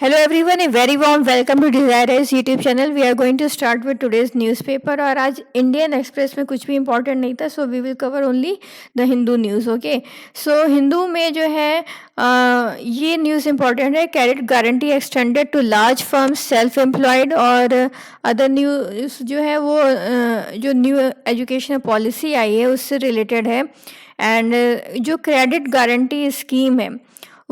Hello everyone, a very warm welcome to Desirous YouTube channel. We are going to start with today's newspaper और आज Indian express में कुछ भी important नहीं था, so we will cover only the Hindu news. Okay, so Hindu में जो है ये न्यूज़ इम्पोर्टेंट है. Credit guarantee extended to large firms, self employed और अदर न्यूज़ जो है वो जो न्यू एजुकेशन पॉलिसी आई है उससे रिलेटेड है. एंड जो क्रेडिट गारंटी स्कीम है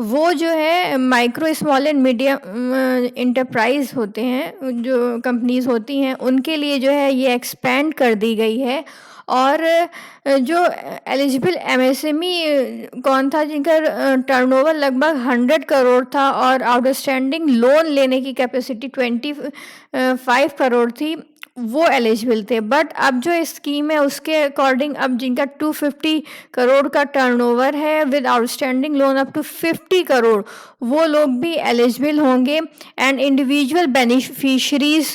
वो जो है micro small and medium enterprise होते हैं, जो कंपनीज होती हैं उनके लिए जो है ये एक्सपेंड कर दी गई है. और जो एलिजिबल एमएसएमई कौन था जिनका टर्नओवर लगभग 100 करोड़ था और आउटस्टैंडिंग लोन लेने की कैपेसिटी 25 करोड़ थी, वो एलिजिबल थे. बट अब जो स्कीम है उसके अकॉर्डिंग अब जिनका 250 करोड़ का टर्नओवर है with outstanding loan up to 50 crore, वो लोग भी एलिजिबल होंगे. एंड इंडिविजुअल बेनिफिशरीज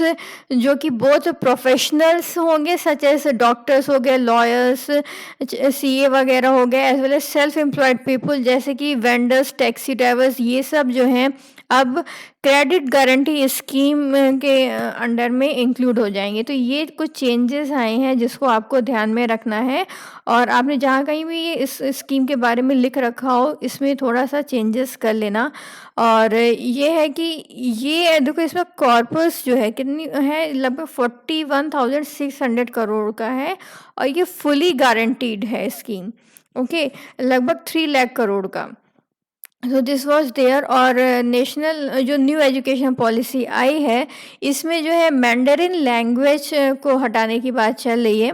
जो कि बहुत प्रोफेशनल्स होंगे, सच एज डॉक्टर्स हो गए, लॉयर्स, सीए वगैरह हो गए, as well as self employed people जैसे कि वेंडर्स, टैक्सी ड्राइवर्स, ये सब जो हैं अब क्रेडिट गारंटी स्कीम के अंडर में इंक्लूड हो जाएंगे. तो ये कुछ चेंजेस आए हैं जिसको आपको ध्यान में रखना है. और आपने जहाँ कहीं भी ये इस स्कीम के बारे में लिख रखा हो इसमें थोड़ा सा चेंजेस कर लेना. और ये है कि ये देखो इसमें कॉर्पस जो है कितनी है, लगभग 41,600 करोड़ का है और ये फुली गारंटीड है स्कीम. ओके, लगभग 3 लाख करोड़ का. So this was there. और नेशनल जो न्यू एजुकेशन पॉलिसी आई है इसमें जो है मैंडरिन लैंग्वेज को हटाने की बात चल रही है.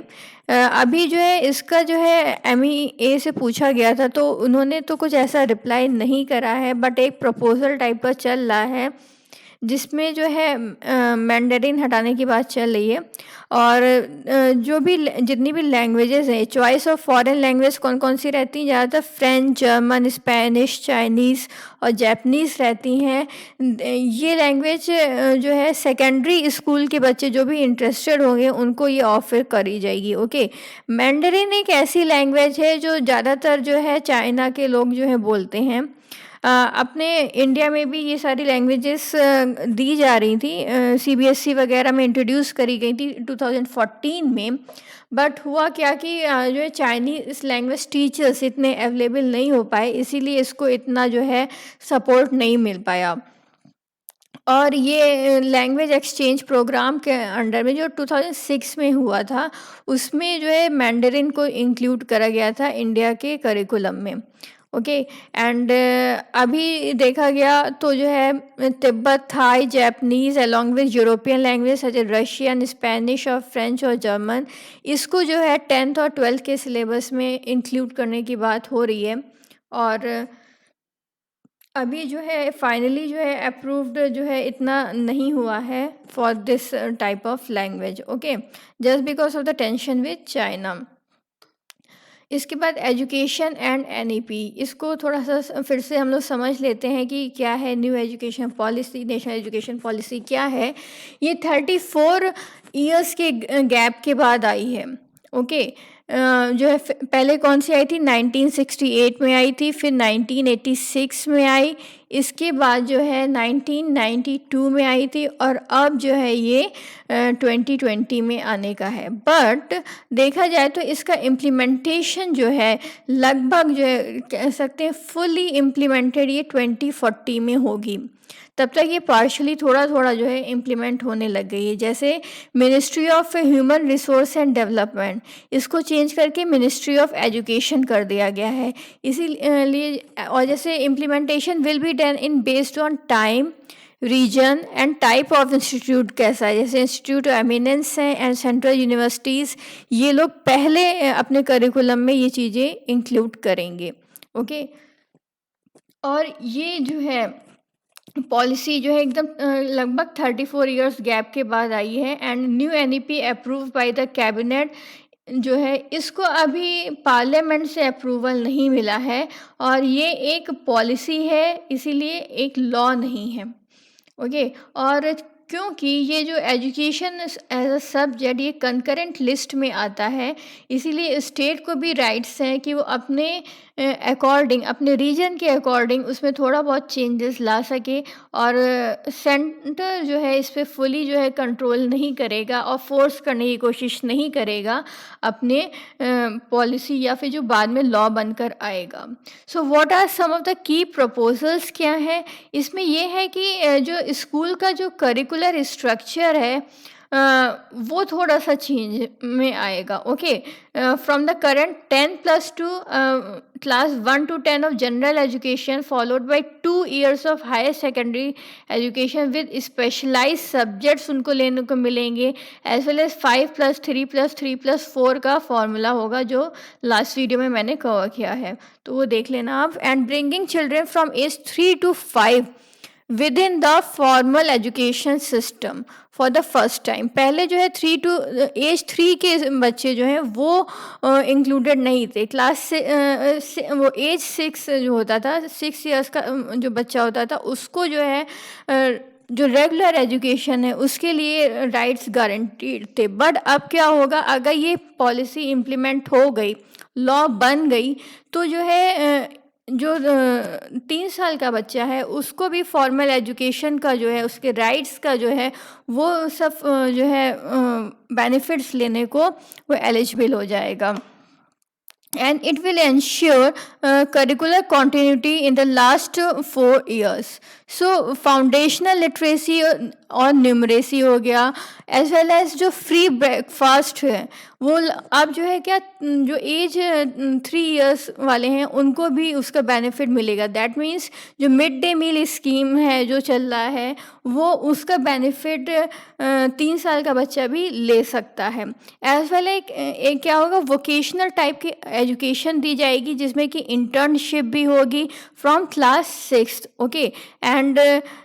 अभी जो है इसका जो है MEA से पूछा गया था तो उन्होंने तो कुछ ऐसा रिप्लाई नहीं करा है, बट एक प्रपोजल टाइप का चल रहा है जिसमें जो है मैंडरिन हटाने की बात चल रही है. और जो भी जितनी भी लैंग्वेजेस हैं, चॉइस ऑफ फॉरेन लैंग्वेज कौन कौन सी रहती हैं, ज़्यादातर फ्रेंच, जर्मन, स्पेनिश, चाइनीज़ और जैपनीज़ रहती हैं. ये लैंग्वेज जो है सेकेंडरी स्कूल के बच्चे जो भी इंटरेस्टेड होंगे उनको ये ऑफर करी जाएगी. ओके, मैंडरिन एक ऐसी लैंग्वेज है जो ज़्यादातर जो है चाइना के लोग जो है बोलते हैं. अपने इंडिया में भी ये सारी लैंग्वेजेस दी जा रही थी, CBSE वगैरह में इंट्रोड्यूस करी गई थी 2014 में. बट हुआ क्या कि जो है चाइनीज़ लैंग्वेज टीचर्स इतने अवेलेबल नहीं हो पाए, इसीलिए इसको इतना जो है सपोर्ट नहीं मिल पाया. और ये लैंग्वेज एक्सचेंज प्रोग्राम के अंडर में जो 2006 में हुआ था उसमें जो है मैंडरिन को इंक्लूड करा गया था इंडिया के करिकुलम में. ओके, एंड अभी देखा गया तो जो है Tibet, Thai, Japanese along with European language such as Russian, Spanish और फ्रेंच और जर्मन, इसको जो है 10th और 12th के सिलेबस में इंक्लूड करने की बात हो रही है. और अभी जो है फाइनली जो है अप्रूव्ड जो है इतना नहीं हुआ है for this type of language. Okay, just because of the tension with China. इसके बाद एजुकेशन एंड NEP, इसको थोड़ा सा फिर से हम लोग समझ लेते हैं कि क्या है new education policy. National education policy क्या है, ये 34 ईयर्स के गैप के बाद आई है. ओके, जो है पहले कौन सी आई थी, 1968 में आई थी, फिर 1986 में आई, इसके बाद जो है 1992 में आई थी और अब जो है ये 2020 में आने का है. बट देखा जाए तो इसका इम्प्लीमेंटेशन जो है लगभग जो है कह सकते हैं फुली इम्प्लीमेंटेड ये 2040 में होगी. तब तक ये पार्शली थोड़ा थोड़ा जो है इम्प्लीमेंट होने लग गई है. जैसे ministry of human resource and development, इसको चेंज करके मिनिस्ट्री ऑफ एजुकेशन कर दिया गया है. इसीलिए और जैसे implementation will be done in based on time, region and type of institute कैसा है. जैसे इंस्टीट्यूट ऑफ एमिनेंस हैं एंड सेंट्रल यूनिवर्सिटीज़, ये लोग पहले अपने करिकुलम में ये चीज़ें इंक्लूड करेंगे. ओके, और ये जो है पॉलिसी जो है एकदम लगभग 34 इयर्स गैप के बाद आई है. And new NEP approve by the cabinet जो है इसको अभी पार्लियामेंट से अप्रूवल नहीं मिला है और ये एक पॉलिसी है, इसीलिए एक लॉ नहीं है. ओके, और क्योंकि ये जो एजुकेशन एज अ सब्जेक्ट ये कंकरेंट लिस्ट में आता है, इसीलिए स्टेट को भी राइट्स हैं कि वो अपने अकॉर्डिंग, अपने रीजन के अकॉर्डिंग उसमें थोड़ा बहुत चेंजेस ला सके, और सेंटर जो है इस पे फुली जो है कंट्रोल नहीं करेगा और फोर्स करने की कोशिश नहीं करेगा अपने पॉलिसी या फिर जो बाद में लॉ बनकर आएगा। So what are some of the key proposals क्या है इसमें? ये है कि जो स्कूल का जो करिकुलर स्ट्रक्चर है वो थोड़ा सा चेंज में आएगा। Okay, from the current 10+2 class 1 to 10 of general education followed by 2 years of higher secondary education with specialize subjects उनको लेने को मिलेंगे, एज वेल एज 5+3+3+4 का फॉर्मूला होगा जो लास्ट वीडियो में मैंने कवर किया है, तो वो देख लेना आप। And bringing children from age 3 to 5 within the formal education system for the first time. पहले जो है एज 3 के बच्चे जो हैं वो इंक्लूडेड नहीं थे। वो एज 6 जो होता था, 6 years का जो बच्चा होता था उसको जो है जो रेगुलर एजुकेशन है उसके लिए राइट्स गारंटीड थे। बट अब क्या होगा, अगर ये पॉलिसी इम्प्लीमेंट हो गई, लॉ बन गई, तो जो है जो 3 साल का बच्चा है उसको भी फॉर्मल एजुकेशन का जो है उसके राइट्स का जो है वो सब जो है बेनिफिट्स लेने को वो एलिजिबल हो जाएगा। And it will ensure curricular continuity in the last 4 years. So foundational literacy और न्यूमरेसी हो गया, एज वेल एज जो फ्री ब्रेकफास्ट है वो अब जो है क्या, जो एज 3 years वाले हैं उनको भी उसका बेनिफिट मिलेगा। दैट मीन्स जो मिड डे मील स्कीम है जो चल रहा है वो उसका बेनिफिट 3 साल का बच्चा भी ले सकता है। एज वेल एक क्या होगा, वोकेशनल टाइप की एजुकेशन दी जाएगी जिसमें कि इंटर्नशिप भी होगी फ्रॉम क्लास 6। ओके, एंड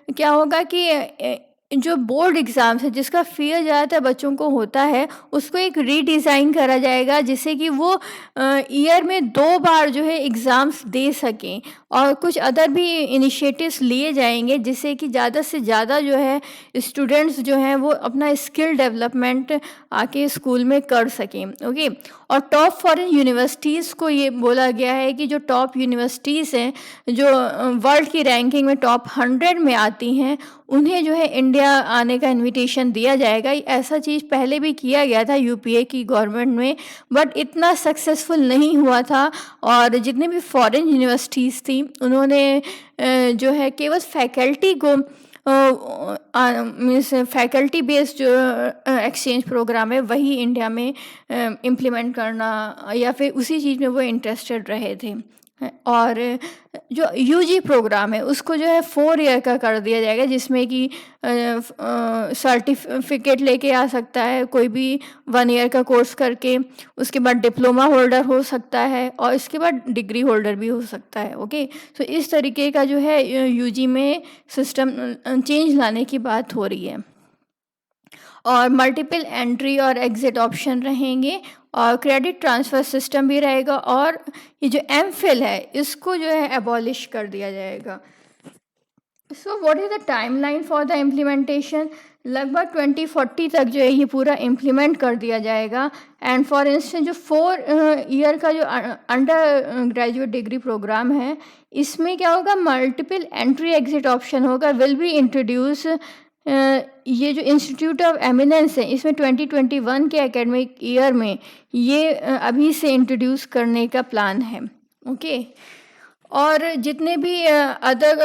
क्या होगा कि जो बोर्ड एग्ज़ाम्स है जिसका फियर ज़्यादातर बच्चों को होता है उसको एक रीडिज़ाइन करा जाएगा जिससे कि वो ईयर में 2 बार जो है एग्ज़ाम्स दे सकें, और कुछ अदर भी इनिशिएटिव्स लिए जाएंगे जिससे कि ज़्यादा से ज़्यादा जो है स्टूडेंट्स जो हैं वो अपना स्किल डेवलपमेंट आके स्कूल में कर सकें। ओके, और टॉप फॉरेन यूनिवर्सिटीज़ को ये बोला गया है कि जो टॉप यूनिवर्सिटीज़ हैं जो वर्ल्ड की रैंकिंग में टॉप 100 में आती हैं उन्हें जो है इंडिया आने का इनविटेशन दिया जाएगा। ऐसा चीज़ पहले भी किया गया था यूपीए की गवर्नमेंट में, बट इतना सक्सेसफुल नहीं हुआ था, और जितने भी फॉरेन यूनिवर्सिटीज़ थी उन्होंने जो है केवल फैकल्टी को मीन्स फैकल्टी बेस्ड जो एक्सचेंज प्रोग्राम है वही इंडिया में इम्प्लीमेंट करना या फिर उसी चीज़ में वो इंटरेस्टेड रहे थे। और जो यूजी प्रोग्राम है उसको जो है 4 year का कर दिया जाएगा जिसमें कि सर्टिफिकेट लेके आ सकता है कोई भी 1 year का कोर्स करके, उसके बाद डिप्लोमा होल्डर हो सकता है और इसके बाद डिग्री होल्डर भी हो सकता है। ओके, तो इस तरीके का जो है यूजी में सिस्टम चेंज लाने की बात हो रही है, और मल्टीपल एंट्री और एग्जिट ऑप्शन रहेंगे, और क्रेडिट ट्रांसफ़र सिस्टम भी रहेगा, और ये जो एमफिल है इसको जो है एबॉलिश कर दिया जाएगा। So what is the timeline for the implementation? लगभग 2040 तक जो है ये पूरा इम्प्लीमेंट कर दिया जाएगा। एंड फॉर इंस्टेंस जो 4 year का जो अंडर ग्रेजुएट डिग्री प्रोग्राम है इसमें क्या होगा, मल्टीपल एंट्री एग्जिट ऑप्शन होगा, विल बी इंट्रोड्यूस। ये जो इंस्टीट्यूट ऑफ एमिनेंस है इसमें 2021 के एकेडमिक ईयर में ये अभी से इंट्रोड्यूस करने का प्लान है। ओके, और जितने भी अदर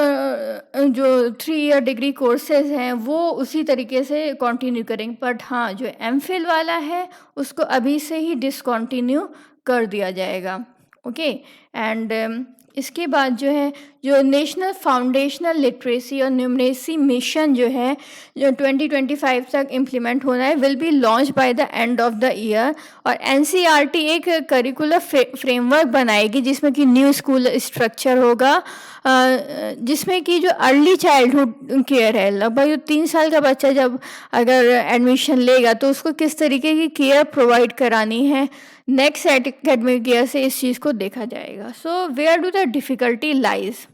जो 3 year डिग्री कोर्सेज हैं वो उसी तरीके से कंटिन्यू करेंगे, बट हाँ जो एमफिल वाला है उसको अभी से ही डिसकंटिन्यू कर दिया जाएगा। ओके, एंड इसके बाद जो है जो नेशनल फाउंडेशनल लिटरेसी और न्यूमरेसी मिशन जो है जो 2025 तक इम्प्लीमेंट होना है, will be launch by the end of the year. और एनसीईआरटी एक करिकुलर फ्रेमवर्क बनाएगी जिसमें कि न्यू स्कूल स्ट्रक्चर होगा, जिसमें कि जो अर्ली चाइल्डहुड केयर है, लगभग 3 साल का बच्चा जब अगर एडमिशन लेगा तो उसको किस तरीके की केयर प्रोवाइड करानी है, नेक्स्ट एकेडमिक ईयर से इस चीज़ को देखा जाएगा। So where do the difficulty lies?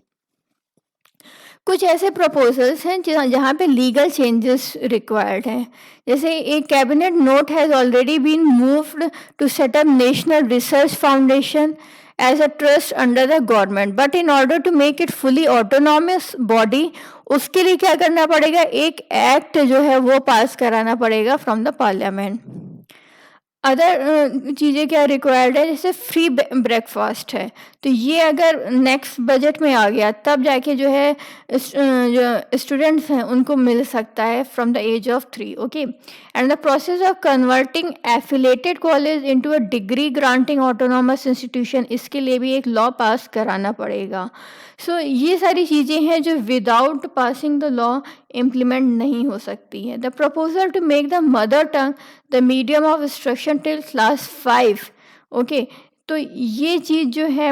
कुछ ऐसे प्रपोजल्स हैं जहाँ पे लीगल चेंजेस रिक्वायर्ड हैं, जैसे एक cabinet note has already been moved to set up national research foundation as a trust under the government, but in order to make it fully autonomous body, उसके लिए क्या करना पड़ेगा, एक एक्ट जो है वो पास कराना पड़ेगा फ्रॉम द पार्लियामेंट। अदर चीज़ें क्या रिक्वायर्ड है, जैसे फ्री ब्रेकफास्ट है, तो ये अगर नेक्स्ट बजट में आ गया तब जाके जो है जो स्टूडेंट्स हैं उनको मिल सकता है from the age of 3। Okay, and the process of converting affiliated college into a degree granting autonomous institution, इसके लिए भी एक लॉ पास कराना पड़ेगा। सो ये सारी चीज़ें हैं जो without passing the law implement नहीं हो सकती हैं। The proposal to make the mother tongue the medium of instruction till class 5। Okay, तो ये चीज़ जो है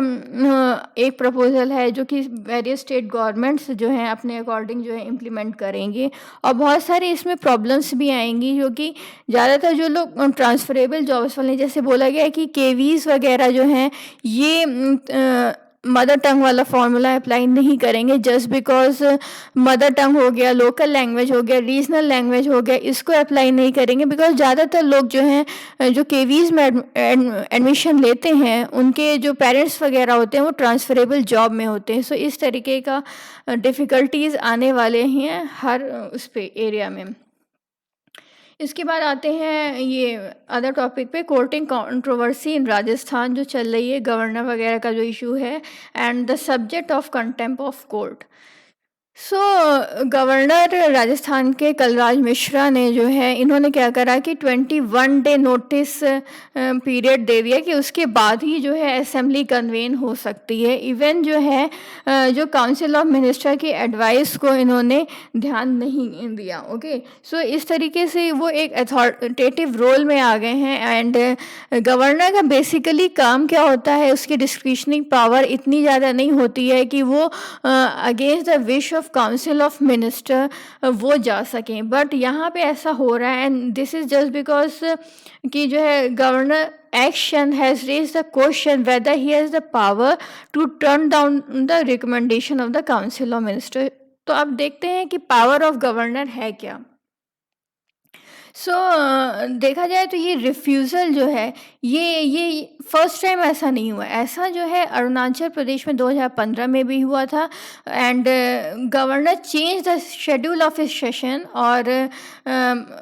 एक प्रपोजल है जो कि वेरियस स्टेट गवर्नमेंट्स जो हैं अपने अकॉर्डिंग जो है इम्प्लीमेंट करेंगे, और बहुत सारी इसमें प्रॉब्लम्स भी आएंगी, जो कि ज़्यादातर जो लोग ट्रांसफरेबल जॉब्स वाले, जैसे बोला गया है कि केवीज़ वगैरह जो हैं ये मदर टंग वाला फॉर्मूला अप्लाई नहीं करेंगे, जस्ट बिकॉज मदर टंग हो गया, लोकल लैंग्वेज हो गया, रीजनल लैंग्वेज हो गया, इसको अप्लाई नहीं करेंगे, बिकॉज ज़्यादातर लोग जो हैं जो केवीज़ में एडमिशन लेते हैं उनके जो पेरेंट्स वगैरह होते हैं वो ट्रांसफरेबल जॉब में होते हैं। सो इस तरीके का डिफ़िकल्टीज़ आने वाले हैं हर उस पे एरिया में। इसके बाद आते हैं ये अदर टॉपिक पे, कोर्टिंग कंट्रोवर्सी इन राजस्थान जो चल रही है, गवर्नर वगैरह का जो इशू है, and the subject of contempt of court. So governor Rajasthan के कलराज मिश्रा ने जो है इन्होंने क्या करा कि 21 डे नोटिस पीरियड दे दिया कि उसके बाद ही जो है असेंबली कन्वेन हो सकती है। इवन जो है जो काउंसिल ऑफ मिनिस्टर की एडवाइस को इन्होंने ध्यान नहीं दिया। ओके, सो इस तरीके से वो एक अथॉरिटेटिव रोल में आ गए हैं। एंड गवर्नर का बेसिकली काम क्या होता है, उसकी डिस्क्रिशनिंग पावर इतनी ज़्यादा नहीं होती है कि वो against the wish of council of minister वो जा सकें, बट यहाँ पे ऐसा हो रहा है, and this is just because कि जो है governor action has raise the question whether he has the power to turn down the recommendation of the council of minister. तो अब देखते हैं कि पावर ऑफ गवर्नर है क्या। सो देखा जाए तो ये रिफ्यूज़ल जो है ये फर्स्ट टाइम ऐसा नहीं हुआ। ऐसा जो है अरुणाचल प्रदेश में 2015 में भी हुआ था, and governor change the schedule of his session और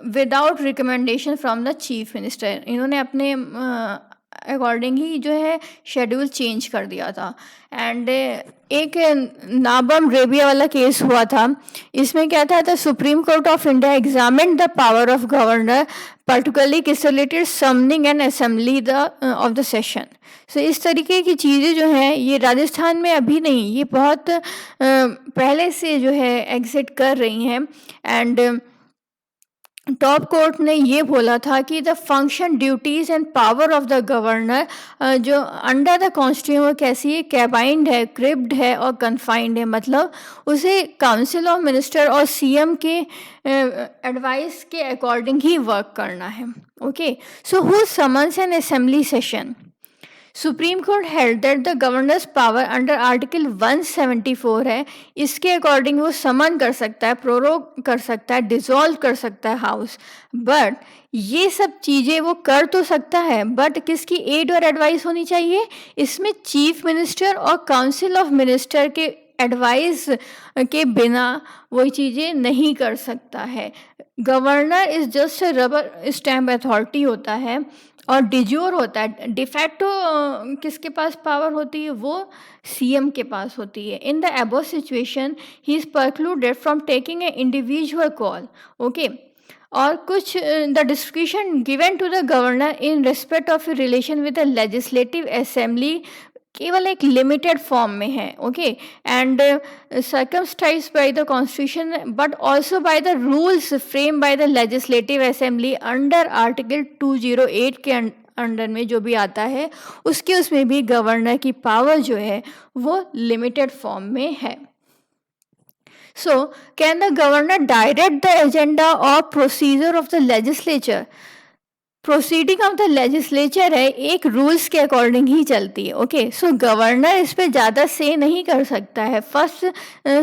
without recommendation from the chief minister, इन्होंने अपने अकॉर्डिंग ही जो है शेड्यूल चेंज कर दिया था। एंड एक नाबम रेबिया वाला केस हुआ था, इसमें क्या था, the Supreme Court of India examined the power of governor particularly किस related summoning and assembly the of the session. So इस तरीके की चीज़ें जो हैं ये राजस्थान में अभी नहीं, ये बहुत पहले से जो है एग्जिट कर रही हैं। एंड टॉप कोर्ट ने ये बोला था कि the function, duties and power of the governor जो अंडर द कॉन्स्टिट्यूशन वो कैसी है, कैबाइंड है, क्रिप्ड है और कन्फाइंड है, मतलब उसे काउंसिल ऑफ मिनिस्टर और सीएम के एडवाइस के अकॉर्डिंग ही वर्क करना है। Okay, so who summons N assembly session. Supreme court held that the governors power under article 174 है, इसके अकॉर्डिंग वो समन कर सकता है, प्रोरोग कर सकता है, डिसॉल्व कर सकता है हाउस, बट ये सब चीज़ें वो कर तो सकता है, बट किसकी एड और एडवाइस होनी चाहिए, इसमें चीफ मिनिस्टर और काउंसिल ऑफ मिनिस्टर के एडवाइस के बिना वो चीज़ें नहीं कर सकता है। Governor is just a rubber stamp authority होता है और डिजोर होता है। डिफैक्टो किसके पास पावर होती है, वो सीएम के पास होती है। In the above situation he is precluded from taking a individual call. Okay, और कुछ the discretion given to the governor in respect of relation with the legislative assembly केवल एक लिमिटेड फॉर्म में है। Okay, and circumscribed by the constitution but also by the rules frame by the legislative assembly under article 208 के under में जो भी आता है उसके उसमें भी गवर्नर की पावर जो है वो लिमिटेड फॉर्म में है। So can the governor direct the agenda और procedure of the legislature. Proceeding of the legislature है एक रूल्स के अकॉर्डिंग ही चलती है। ओके, सो गवर्नर इस पे ज़्यादा से नहीं कर सकता है। First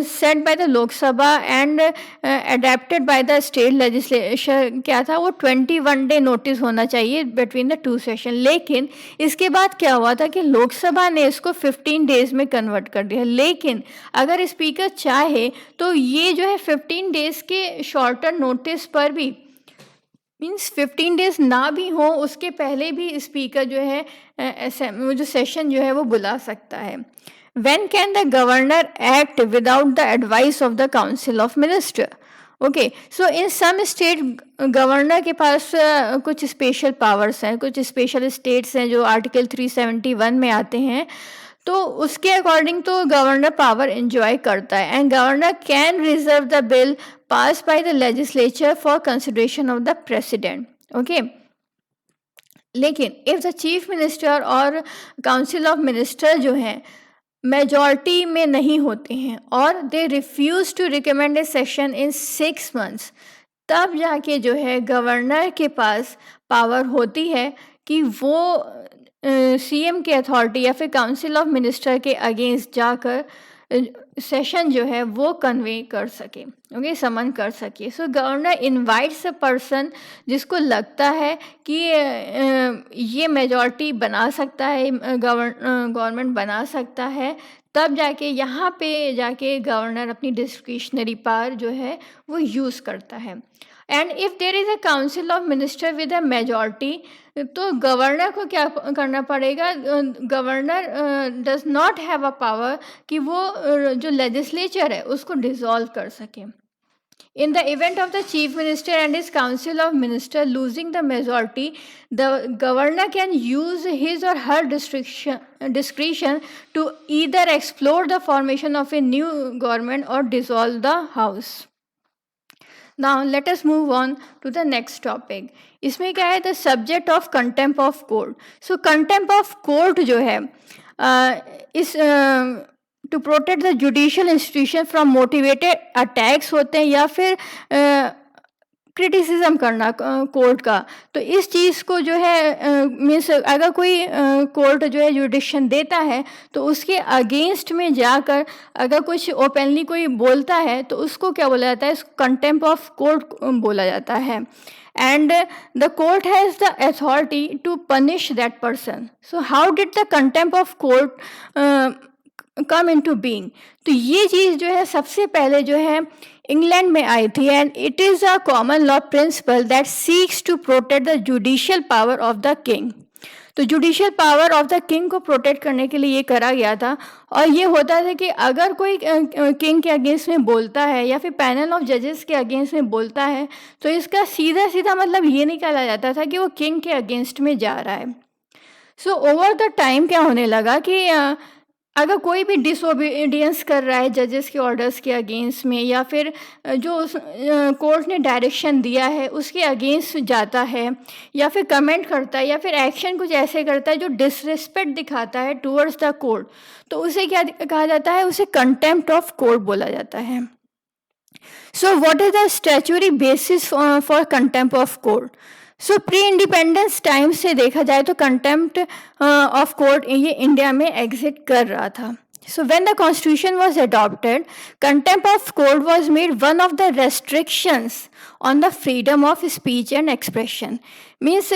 set by the Lok Sabha and adapted by the state legislature क्या था, वो 21 डे नोटिस होना चाहिए बिटवीन द टू सेशन। लेकिन इसके बाद क्या हुआ था कि लोकसभा ने इसको 15 डेज में कन्वर्ट कर दिया। लेकिन अगर स्पीकर चाहे तो ये जो है 15 डेज के शॉर्टर नोटिस पर भी, मीन्स 15 डेज ना भी हो उसके पहले भी स्पीकर जो है वो जो सेशन जो है वो बुला सकता है। When can the governor act without the advice of the council of minister? Okay, so in some state governor के पास कुछ स्पेशल पावर्स हैं, कुछ स्पेशल स्टेट्स हैं जो आर्टिकल 371 में आते हैं, तो उसके अकॉर्डिंग तो गवर्नर पावर एंजॉय करता है। And governor can reserve the bill pass by the legislature for consideration of the president. Okay, लेकिन इफ द चीफ मिनिस्टर और काउंसिल ऑफ मिनिस्टर जो हैं मेजॉरिटी में नहीं होते हैं और they refuse to recommend a session in 6 months, तब जाके जो है गवर्नर के पास पावर होती है कि वो सीएम के अथॉरिटी या फिर काउंसिल ऑफ मिनिस्टर के अगेंस्ट जाकर सेशन जो है वो कन्वे कर सके। ओके, समन कर सके। सो गवर्नर इनवाइट्स अ पर्सन जिसको लगता है कि ये मेजॉरिटी बना सकता है, गवर्नमेंट बना सकता है, तब जाके यहाँ पे जाके गवर्नर अपनी डिस्क्रिशनरी पावर जो है वो यूज़ करता है। And if there is a council of minister with a majority, तो गवर्नर को क्या करना पड़ेगा? Governor does not have a power कि वो जो लेजिस्लेचर है उसको डिसॉल्व कर सके। In the event of the chief minister and his council of ministers losing the majority, the governor can use his or her discretion to either explore the formation of a new government or dissolve the house. Now let us move on to the next topic. इसमें क्या है? The subject of contempt of court. So contempt of court जो है is to protect the judicial institution from motivated attacks होते हैं या फिर criticism करना कोर्ट का। तो इस चीज़ को जो है मीन्स अगर कोई कोर्ट जो है जुडिशन देता है तो उसके अगेंस्ट में जाकर अगर कुछ ओपनली कोई बोलता है तो उसको क्या बोला जाता है? कंटेम्प्ट ऑफ कोर्ट बोला जाता है। And the court has the authority to punish that person. So how did the contempt of court come into being? तो ये चीज़ जो है सबसे पहले जो है इंग्लैंड में आई थी। And it is a common law principle that seeks to protect the judicial power of the king. तो judicial power of the king को प्रोटेक्ट करने के लिए ये करा गया था। और ये होता था कि अगर कोई किंग के अगेंस्ट में बोलता है या फिर पैनल ऑफ जजेस के अगेंस्ट में बोलता है तो इसका सीधा सीधा मतलब ये निकाला जाता था कि वो किंग के अगेंस्ट में जा रहा है। सो ओवर द टाइम क्या होने लगा कि अगर कोई भी डिसोबीडियंस कर रहा है जजेस के ऑर्डर्स के अगेंस्ट में या फिर जो कोर्ट ने डायरेक्शन दिया है उसके अगेंस्ट जाता है या फिर कमेंट करता है या फिर एक्शन कुछ ऐसे करता है जो डिसरिस्पेक्ट दिखाता है टूवर्ड्स द कोर्ट, तो उसे क्या कहा जाता है? उसे कंटेम्प्ट ऑफ कोर्ट बोला जाता है। So what is the statutory basis for contempt of court? So pre independence time से देखा जाए तो कंटेम्प्ट ऑफ कोर्ट ये इंडिया में एग्जिस्ट कर रहा था। So when the constitution was adopted, contempt of court was made one of the restrictions on the freedom of speech and expression. Means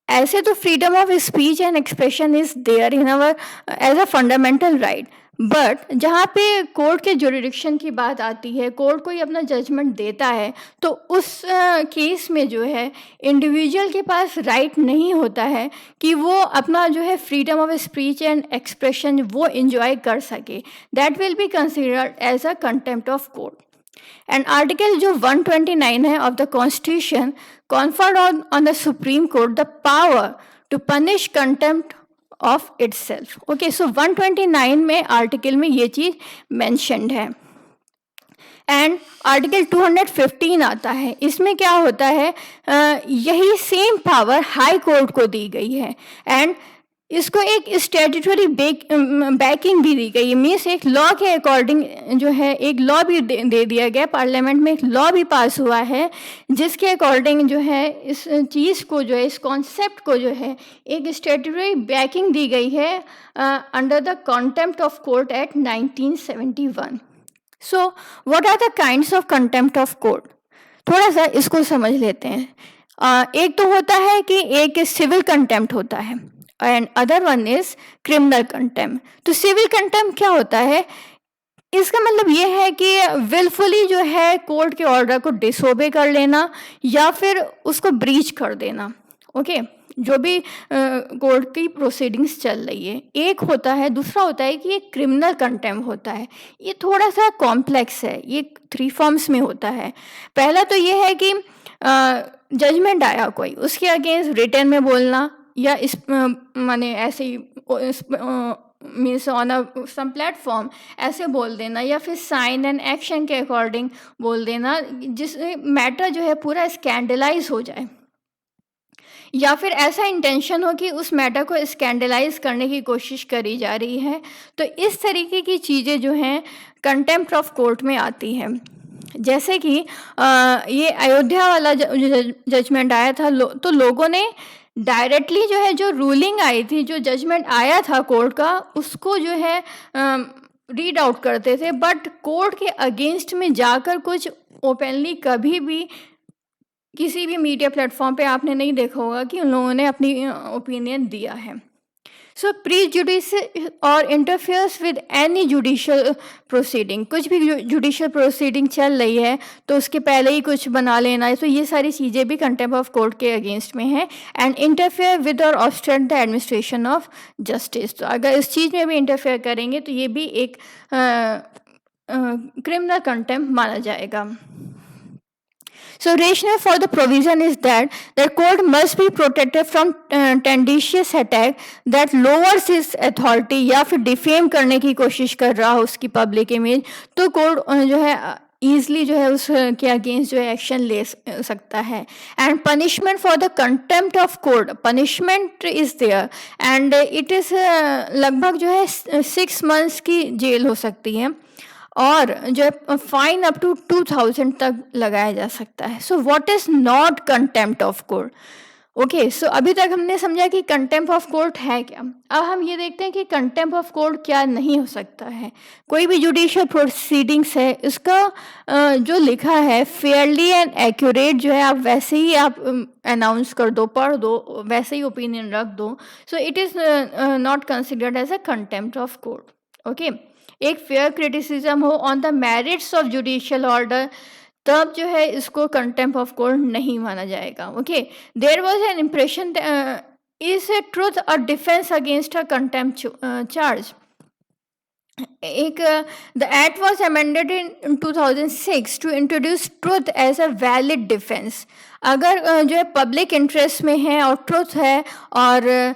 ऐसे तो freedom of speech and expression is there in our as a fundamental right, but जहाँ पे court के jurisdiction की बात आती है, court कोई अपना जजमेंट देता है तो उस केस में जो है इंडिविजुअल के पास राइट नहीं होता है कि वो अपना जो है freedom of speech and expression वो इंजॉय कर सके। That will be considered as a contempt of court. And article जो 129 है of the constitution conferred on the Supreme Court the power to punish contempt of itself. Okay, so 129 में article में ये चीज़ mentioned है। And article 215 आता है, इसमें क्या होता है? यही सेम पावर हाई कोर्ट को दी गई है। एंड इसको एक स्टैट्यूटरी बैकिंग भी दी गई है, मीन्स एक लॉ के अकॉर्डिंग जो है एक लॉ भी दे दिया गया, पार्लियामेंट में एक लॉ भी पास हुआ है जिसके अकॉर्डिंग जो है इस चीज़ को जो है, इस कॉन्सेप्ट को जो है एक स्टैट्यूटरी बैकिंग दी गई है under the contempt of court act 1971। So what are the kinds of contempt of court, थोड़ा सा इसको समझ लेते हैं। एक तो होता है कि एक सिविल कंटेम्प्ट होता है and other one is criminal contempt. तो सिविल कंटेम्प्ट क्या होता है, इसका मतलब ये है कि विलफुली जो है कोर्ट के ऑर्डर को डिसोबे कर लेना या फिर उसको ब्रीच कर देना। ओके, जो भी कोर्ट की प्रोसीडिंग्स चल रही है। एक होता है, दूसरा होता है कि ये क्रिमिनल कंटेम्प्ट होता है। ये थोड़ा सा कॉम्प्लेक्स है, ये 3 फॉर्म्स में होता है। पहला तो ये है कि जजमेंट आया कोई, उसके अगेंस्ट रिटर्न में बोलना या इस माने ऐसे ही मीन्स ऑन सम प्लेटफॉर्म ऐसे बोल देना, या फिर साइन एंड एक्शन के अकॉर्डिंग बोल देना जिससे मैटर जो है पूरा स्कैंडलाइज हो जाए, या फिर ऐसा इंटेंशन हो कि उस मैटर को स्कैंडलाइज करने की कोशिश करी जा रही है। तो इस तरीके की चीज़ें जो हैं कंटेम्प्ट ऑफ कोर्ट में आती हैं। जैसे कि ये अयोध्या वाला जजमेंट आया था, तो लोगों ने डायरेक्टली जो है, जो रूलिंग आई थी, जो जजमेंट आया था कोर्ट का, उसको जो है रीड आउट करते थे, बट कोर्ट के अगेंस्ट में जाकर कुछ ओपनली कभी भी किसी भी मीडिया प्लेटफॉर्म पे आपने नहीं देखा होगा कि उन लोगों ने अपनी ओपिनियन दिया है। सो प्री जुडिस और interferes with any judicial proceeding, कुछ भी जुडिशियल प्रोसीडिंग चल रही है तो उसके पहले ही कुछ बना लेना, तो ये सारी चीज़ें भी कंटेम्प्ट ऑफ कोर्ट के अगेंस्ट में है। एंड इंटरफेयर विद और obstruct the administration of justice, तो अगर इस चीज़ में भी इंटरफेयर करेंगे तो ये भी एक क्रिमिनल कंटेम्प्ट माना जाएगा। So rationale for the provision is that the court must be protected from tendentious attack that lowers its authority या फिर डिफेम करने की कोशिश कर रहा हो उसकी पब्लिक इमेज, तो कोर्ट जो है ईजली जो है उसके अगेंस्ट जो है एक्शन ले सकता है। And punishment for the contempt of court, punishment is there and it is लगभग जो है 6 months की जेल हो सकती है और जो है फाइन अप टू 2000 तक लगाया जा सकता है। So what is not contempt of court. Okay, so अभी तक हमने समझा कि कंटेम्प्ट ऑफ कोर्ट है क्या। अब हम ये देखते हैं कि कंटेम्प्ट ऑफ कोर्ट क्या नहीं हो सकता है। कोई भी जुडिशियल प्रोसीडिंग्स है, इसका जो लिखा है फेयरली एंड एक्यूरेट जो है आप वैसे ही आप अनाउंस कर दो, पढ़ दो, वैसे ही ओपिनियन रख दो। So it is not considered as a contempt of court. Okay, एक फेयर क्रिटिसिज्म हो on the merits of judicial order, तब जो है इसको कंटेम्प्ट ऑफ कोर्ट नहीं माना जाएगा। Okay, there was an impression is a truth और defence against a contempt charge. एक the act was amended in 2006 to introduce truth as a valid defence. अगर जो है पब्लिक इंटरेस्ट में है और ट्रूथ है और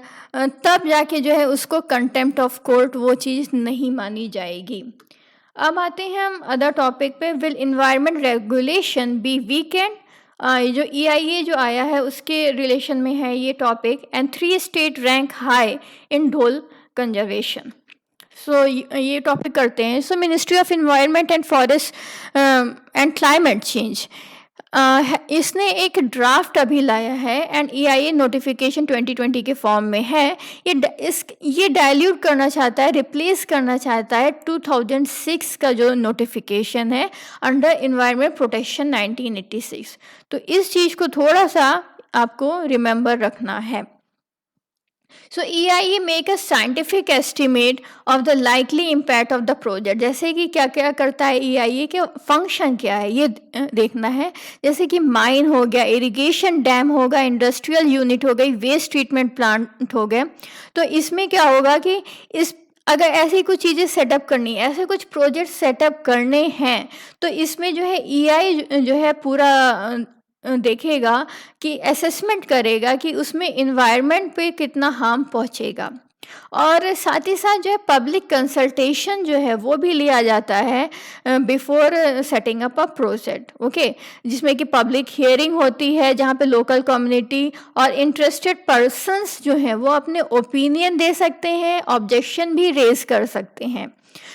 तब जाके जो है उसको कंटेम्प्ट ऑफ कोर्ट वो चीज़ नहीं मानी जाएगी। अब आते हैं हम अदर टॉपिक पे। Will environment regulation B weekend, जो EIA जो आया है उसके रिलेशन में है ये topic. And 3 state rank high in ढोल कंजर्वेशन। सो ये टॉपिक करते हैं। सो ministry of environment and forest and climate change, इसने एक ड्राफ्ट अभी लाया है एंड EIA नोटिफिकेशन 2020 के फॉर्म में है। ये डाइल्यूट करना चाहता है, रिप्लेस करना चाहता है 2006 का जो नोटिफिकेशन है अंडर इन्वायरमेंट प्रोटेक्शन 1986। तो इस चीज़ को थोड़ा सा आपको रिमेंबर रखना है। सो EIA make a scientific estimate of the likely impact of the project. जैसे कि क्या क्या करता है EIA के फंक्शन क्या है ये देखना है। जैसे कि माइन हो गया, इरिगेशन डैम होगा, इंडस्ट्रियल यूनिट हो गई, वेस्ट ट्रीटमेंट प्लांट हो गए। तो इसमें क्या होगा कि इस अगर ऐसी कुछ चीज़ें सेटअप करनी है, ऐसे कुछ प्रोजेक्ट सेटअप करने हैं, तो इसमें जो है EIA जो है पूरा देखेगा कि असेसमेंट करेगा कि उसमें इन्वायरमेंट पे कितना हार्म पहुंचेगा। और साथ ही साथ जो है पब्लिक कंसल्टेशन जो है वो भी लिया जाता है before setting up a project, okay, जिसमें कि पब्लिक हियरिंग होती है जहाँ पे लोकल कम्युनिटी और इंटरेस्टेड पर्सन्स जो हैं वो अपने ओपिनियन दे सकते हैं, ऑब्जेक्शन भी रेज कर सकते हैं।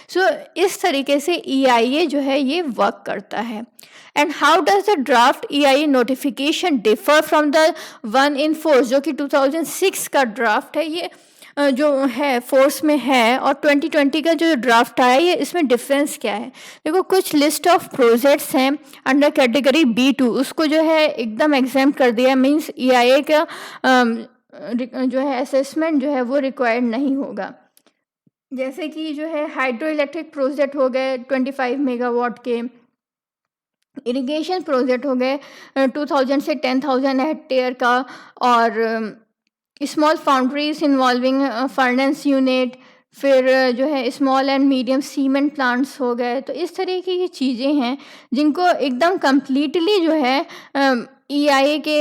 सो इस तरीके से EIA जो है ये वर्क करता है। And how does the draft EIA notification differ from the one in force, जो कि 2006 का ड्राफ्ट है, ये जो है फोर्स में है, और 2020 का जो ड्राफ्ट आया ये इसमें डिफरेंस क्या है। देखो कुछ लिस्ट ऑफ प्रोजेक्ट्स हैं अंडर कैटेगरी B2, उसको जो है एकदम एग्जाम कर दिया, मींस EIA का जो है असेसमेंट जो है वो रिक्वायर्ड नहीं होगा। जैसे कि जो है हाइड्रो इलेक्ट्रिक प्रोजेक्ट हो गए 25 मेगावाट के, इरिगेशन प्रोजेक्ट हो गए 2000 से 10,000 हेक्टेयर का, और small foundries involving furnace unit, फिर जो है small and medium cement plants हो गए। तो इस तरीके की चीज़ें हैं जिनको एकदम कम्प्लीटली जो है EIA के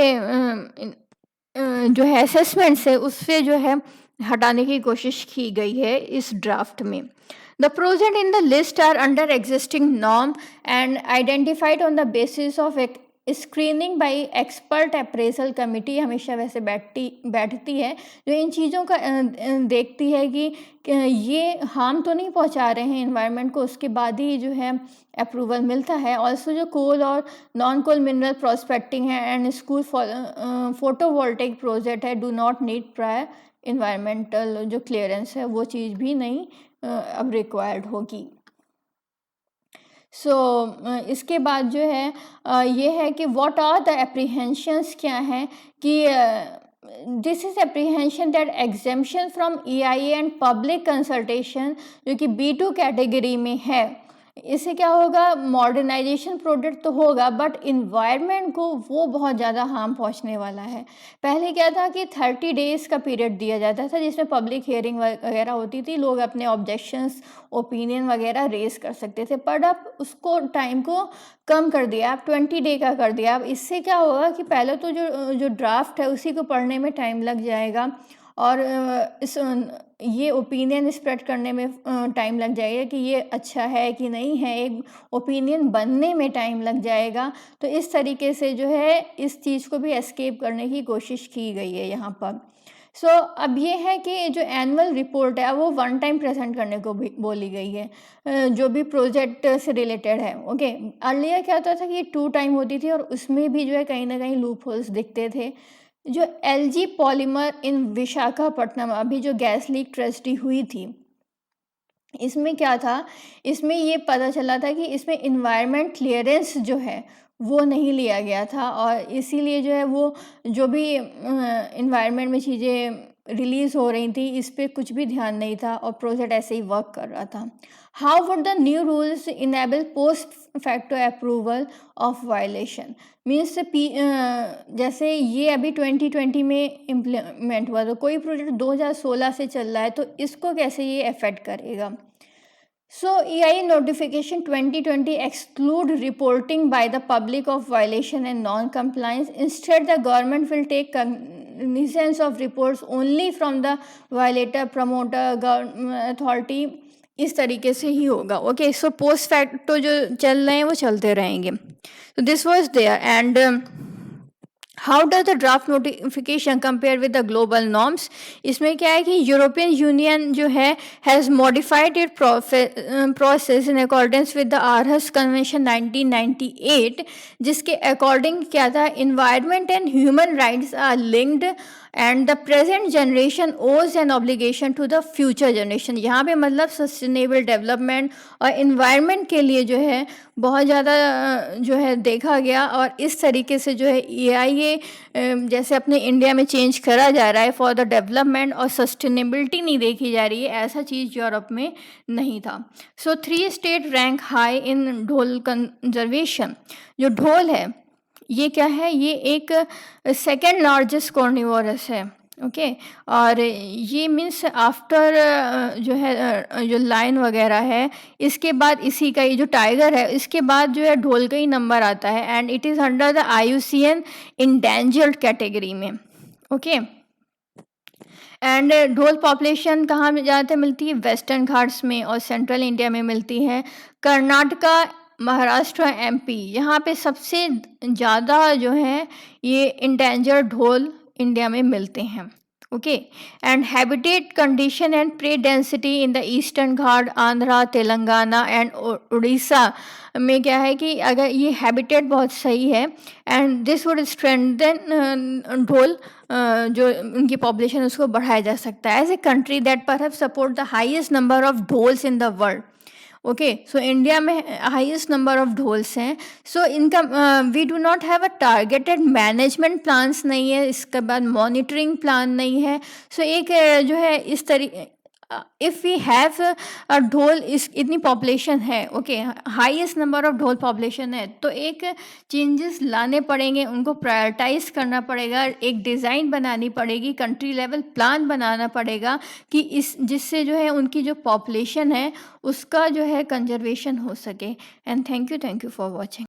जो है असेसमेंट से उससे जो है हटाने की कोशिश की गई है इस ड्राफ्ट में। The project in the list are under existing norm and identified on the basis of screening by expert appraisal committee हमेशा वैसे बैठती है जो इन चीज़ों का देखती है कि ये हार्म तो नहीं पहुंचा रहे हैं इन्वायरमेंट को, उसके बाद ही जो है अप्रूवल मिलता है। ऑल्सो जो कोल और नॉन कोल मिनरल प्रोस्पेक्टिंग है एंड स्कूल फोटोवोल्टेइक प्रोजेक्ट है do not need prior environmental जो क्लियरेंस है वो चीज़ भी नहीं अब रिक्वायर्ड होगी। सो इसके बाद जो है ये है कि व्हाट आर द एप्रीहेंशंस क्या हैं कि this is apprehension that exemption from EIA and public consultation जो कि B2 कैटेगरी में है, इससे क्या होगा, मॉडर्नाइजेशन प्रोडक्ट तो होगा बट इन्वायरमेंट को वो बहुत ज़्यादा हार्म पहुंचने वाला है। पहले क्या था कि 30 डेज़ का पीरियड दिया जाता था जिसमें पब्लिक हियरिंग वगैरह होती थी, लोग अपने ऑब्जेक्शंस ओपिनियन वगैरह रेज कर सकते थे, पर अब उसको टाइम को कम कर दिया, अब 20 डे का कर दिया। अब इससे क्या होगा कि पहले तो जो ड्राफ्ट है उसी को पढ़ने में टाइम लग जाएगा और ये ओपिनियन स्प्रेड करने में टाइम लग जाएगा कि ये अच्छा है कि नहीं है, एक ओपिनियन बनने में टाइम लग जाएगा। तो इस तरीके से जो है इस चीज़ को भी एस्केप करने की कोशिश की गई है यहाँ पर। सो अब ये है कि जो एनुअल रिपोर्ट है वो वन टाइम प्रेजेंट करने को भी बोली गई है जो भी प्रोजेक्ट से रिलेटेड है। ओके, अर्लियर क्या होता था कि 2 टाइम होती थी और उसमें भी जो है कहीं ना कहीं लूप होल्स दिखते थे। जो LG पॉलीमर इन विशाखापट्टनम अभी जो गैस लीक ट्रेजेडी हुई थी, इसमें क्या था, इसमें ये पता चला था कि इसमें इन्वायरमेंट क्लियरेंस जो है वो नहीं लिया गया था और इसीलिए जो है वो जो भी इन्वायरमेंट में चीज़ें रिलीज़ हो रही थी इस पर कुछ भी ध्यान नहीं था और प्रोजेक्ट ऐसे ही वर्क कर रहा था। How would the new rules enable post facto approval of violation, means जैसे ये अभी 2020 में इम्प्लीमेंट हुआ, तो कोई प्रोजेक्ट 2016 से चल रहा है तो इसको कैसे ये अफेक्ट करेगा। So EIA notification 2020 exclude reporting by the public of violation and non-compliance. Instead, the government will take cognizance of reports only from the violator, promoter, government authority. इस तरीके से ही होगा। ओके, सो पोस्ट फैक्टो जो चल रहे हैं वो चलते रहेंगे। So this was there and how does the draft notification compare with the global norms. इसमें क्या है कि यूरोपियन यूनियन जो है has modified it process in accordance with the Aarhus Convention 1998, जिसके अकॉर्डिंग क्या था, environment and human rights are linked and the present generation owes an obligation to the future generation. यहाँ पे मतलब सस्टेनेबल डेवलपमेंट और environment के लिए जो है बहुत ज़्यादा जो है देखा गया और इस तरीके से जो है EIA जैसे अपने इंडिया में चेंज करा जा रहा है फॉर द डेवलपमेंट और सस्टेनेबिलिटी नहीं देखी जा रही है, ऐसा चीज़ यूरोप में नहीं था। सो 3 स्टेट रैंक हाई इन ढोल कंजर्वेशन। जो ढोल है ये क्या है, ये एक सेकेंड लार्जेस्ट कॉर्निवोरस है। ओके, और ये मीन्स आफ्टर जो है जो लाइन वगैरह है इसके बाद इसी का ये जो टाइगर है इसके बाद जो है ढोल का ही नंबर आता है and it is under the IUCN endangered category में। ओके, एंड ढोल पॉपुलेशन कहाँ में ज़्यादातर मिलती है? वेस्टर्न घाट्स में और सेंट्रल इंडिया में मिलती है। कर्नाटका, महाराष्ट्र, एमपी, यहाँ पे सबसे ज़्यादा जो है ये इंडेंजर्ड ढोल इंडिया में मिलते हैं। Okay, and habitat condition and prey density in the Eastern Ghat, Andhra, Telangana and Orissa में क्या है कि अगर ये हैबिटेट बहुत सही है एंड दिस वुड स्ट्रेंथन ढोल जो उनकी पॉपुलेशन उसको बढ़ाया जा सकता है as a country that perhaps support the highest number of dholes in the world. Okay, so India में हाईएस्ट नंबर ऑफ ढोल्स हैं। सो इनका we do not have a targeted management plans नहीं है, इसके बाद मॉनिटरिंग प्लान नहीं है। सो एक जो है इस तरीके इफ़ वी हैव अ ढोल इस इतनी पॉपुलेशन है, ओके, हाईएस्ट नंबर ऑफ ढोल पॉपुलेशन है, तो एक चेंजेस लाने पड़ेंगे, उनको प्रायोरिटाइज करना पड़ेगा, एक डिज़ाइन बनानी पड़ेगी, कंट्री लेवल प्लान बनाना पड़ेगा कि इस जिससे जो है उनकी जो पॉपुलेशन है उसका जो है कंजर्वेशन हो सके। And thank you for watching.